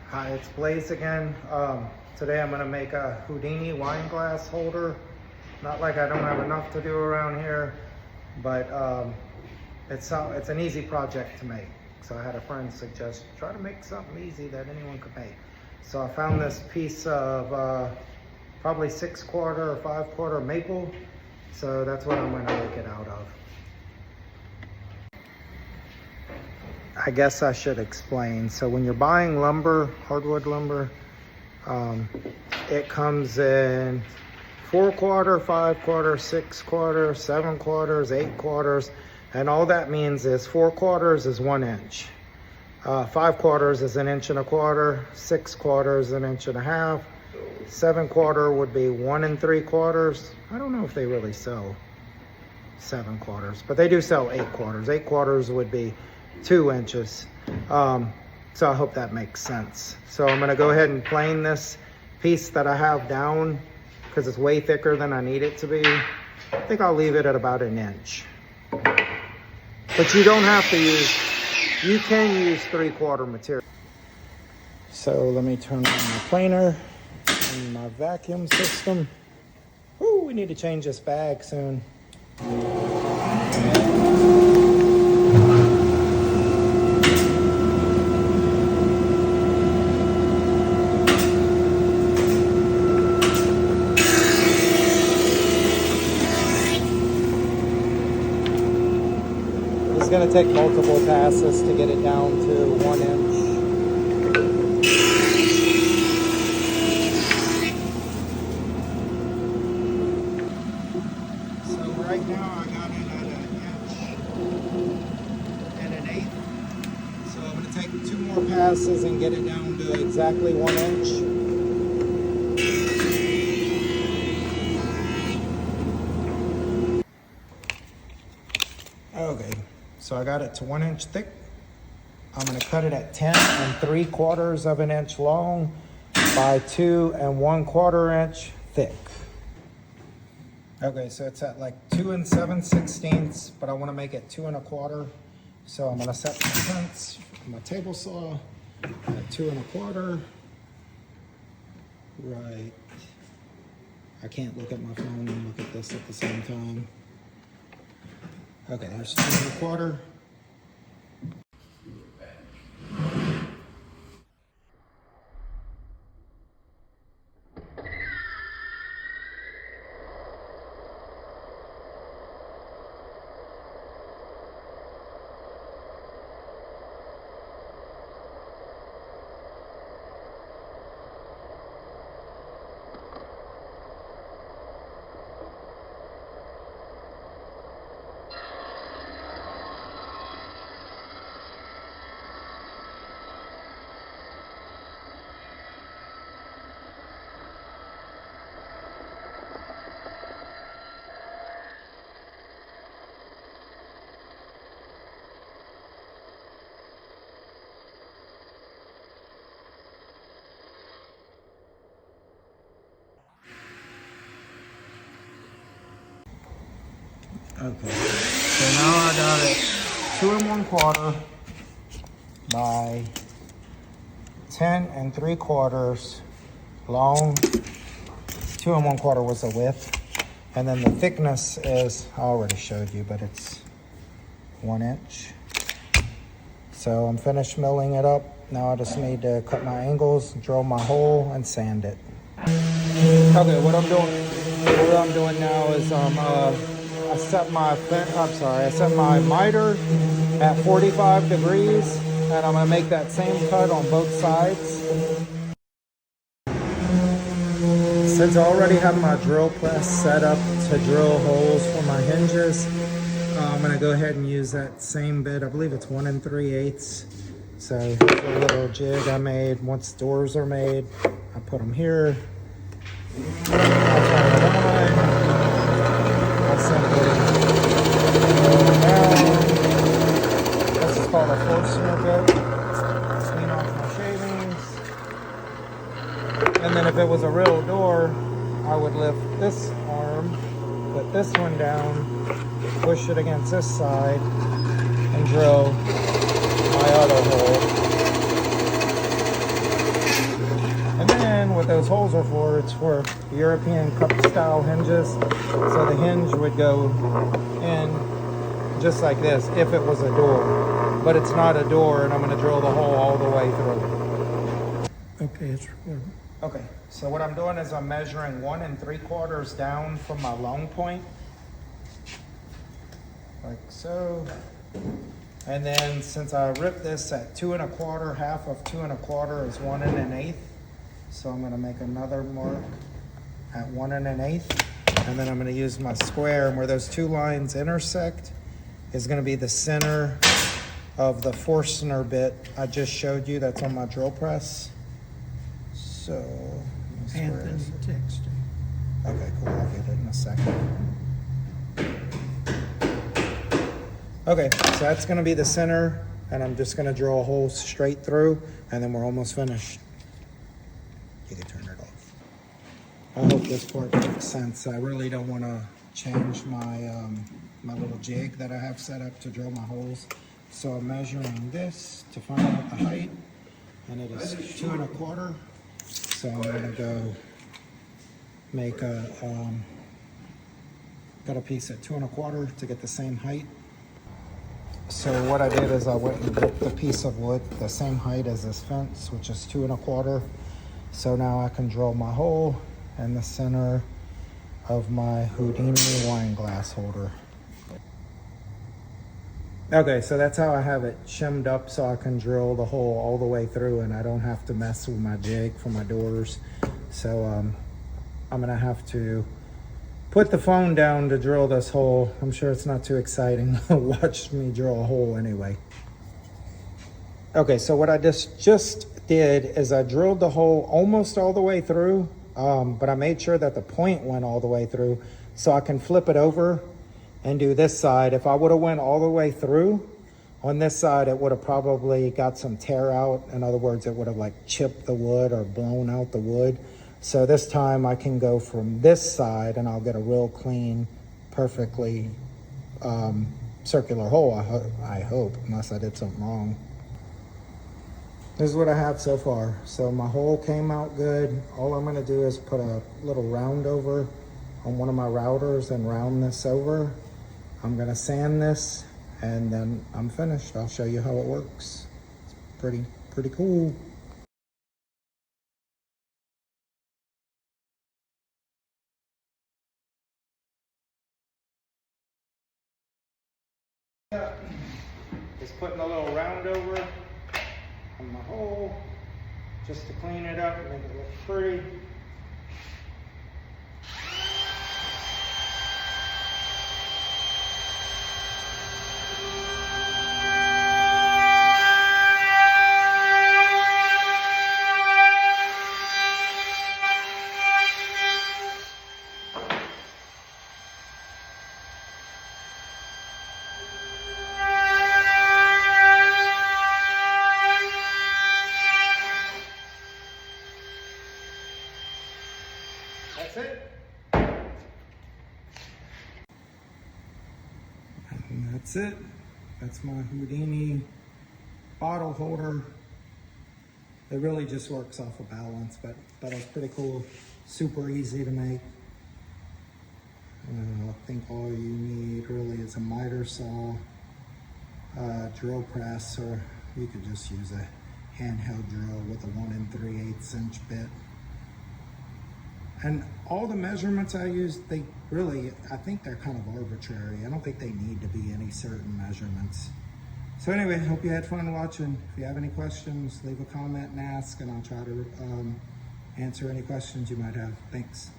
Hi, it's Blaze again. Today I'm going to make a Houdini wine glass holder. Not like I don't have enough to do around here, but it's an easy project to make. So I had a friend suggest, try to make something easy that anyone could make. So I found this piece of probably 6/4 or 5/4 maple. So that's what I'm going to make it out of. I guess I should explain. So when you're buying lumber, hardwood lumber, it comes in 4/4, 5/4, 6/4, 7/4, 8/4, and all that means is 4/4 is 1 inch, 5/4 is 1.25 inches, 6/4 is 1.5 inches, 7/4 would be 1 3/4. I don't know if they really sell 7/4, but they do sell 8/4. 8/4 would be 2 inches. So I hope that makes sense. So I'm going to go ahead and plane this piece that I have down because it's way thicker than I need it to be. I think I'll leave it at about 1 inch. But you don't have to use, you can use 3/4 material. So let me turn on my planer and my vacuum system. Ooh, we need to change this bag soon. It's going to take multiple passes to get it down to 1 inch. So right now I got it at 1 inch and 1/8. So I'm going to take 2 more passes and get it down to exactly 1 inch. Okay. So I got it to 1 inch thick. I'm going to cut it at 10 3/4 of an inch long by 2 1/4 inch thick. Okay, so it's at like 2 7/16, but I want to make it 2 1/4. So I'm going to set my fence, my table saw at 2 1/4. Right. I can't look at my phone and look at this at the same time. Okay, there's 2 1/4. Okay, so now I got it 2 1/4 by 10 3/4 long. 2 1/4 was the width, and then the thickness is, I already showed you, but it's 1 inch. So I'm finished milling it up. Now I just need to cut my angles, drill my hole, and sand it. Okay, what I'm doing now is I set my miter at 45 degrees, and I'm gonna make that same cut on both sides. Since I already have my drill press set up to drill holes for my hinges, I'm gonna go ahead and use that same bit. I believe it's 1 3/8. So here's a little jig I made. Once doors are made, I put them here. I'll turn it on. I'll simply roll it down. This is called a Forstner bit. Clean off my shavings. And then if it was a real door, I would lift this arm, put this one down, push it against this side, and drill my other hole. what those holes are for. It's for European cup style hinges. So the hinge would go in just like this if it was a door, but it's not a door, and I'm going to drill the hole all the way through. Okay, it's recording. Okay, so what I'm doing is I'm measuring 1 3/4 down from my long point, like so. And then since I ripped this at 2 1/4, half of 2 1/4 is 1 1/8. So I'm gonna make another mark at 1 1/8. And then I'm gonna use my square, and where those two lines intersect is gonna be the center of the Forstner bit I just showed you that's on my drill press. So, And then text. okay, cool, I'll get it in a second. Okay, so that's gonna be the center, and I'm just gonna drill a hole straight through, and then we're almost finished. You can turn it off. I hope this part makes sense. I really don't wanna change my, my little jig that I have set up to drill my holes. So I'm measuring this to find out the height, and it is 2 1/4. So I'm gonna go make got a piece at 2 1/4 to get the same height. So what I did is I went and ripped the piece of wood the same height as this fence, which is 2 1/4. So now I can drill my hole in the center of my Houdini wine glass holder. Okay, so that's how I have it shimmed up so I can drill the hole all the way through, and I don't have to mess with my jig for my doors. So I'm gonna have to put the phone down to drill this hole. I'm sure it's not too exciting. Watch me drill a hole anyway. Okay, so what I just did is I drilled the hole almost all the way through, but I made sure that the point went all the way through so I can flip it over and do this side. If I would have went all the way through on this side, it would have probably got some tear out. In other words, it would have like chipped the wood or blown out the wood. So this time I can go from this side and I'll get a real clean, perfectly circular hole, I hope, unless I did something wrong. This is what I have so far. So my hole came out good. All I'm gonna do is put a little round over on one of my routers and round this over. I'm gonna sand this and then I'm finished. I'll show you how it works. It's pretty cool. Just putting a little round over on my hole just to clean it up and make it look pretty. That's it. And that's it. That's my Houdini bottle holder. It really just works off of balance, but it's pretty cool. Super easy to make. I think all you need really is a miter saw, drill press, or you could just use a handheld drill with a 1 3/8 inch bit. And all the measurements I use, I think they're kind of arbitrary. I don't think they need to be any certain measurements. So anyway, hope you had fun watching. If you have any questions, leave a comment and ask, and I'll try to answer any questions you might have. Thanks.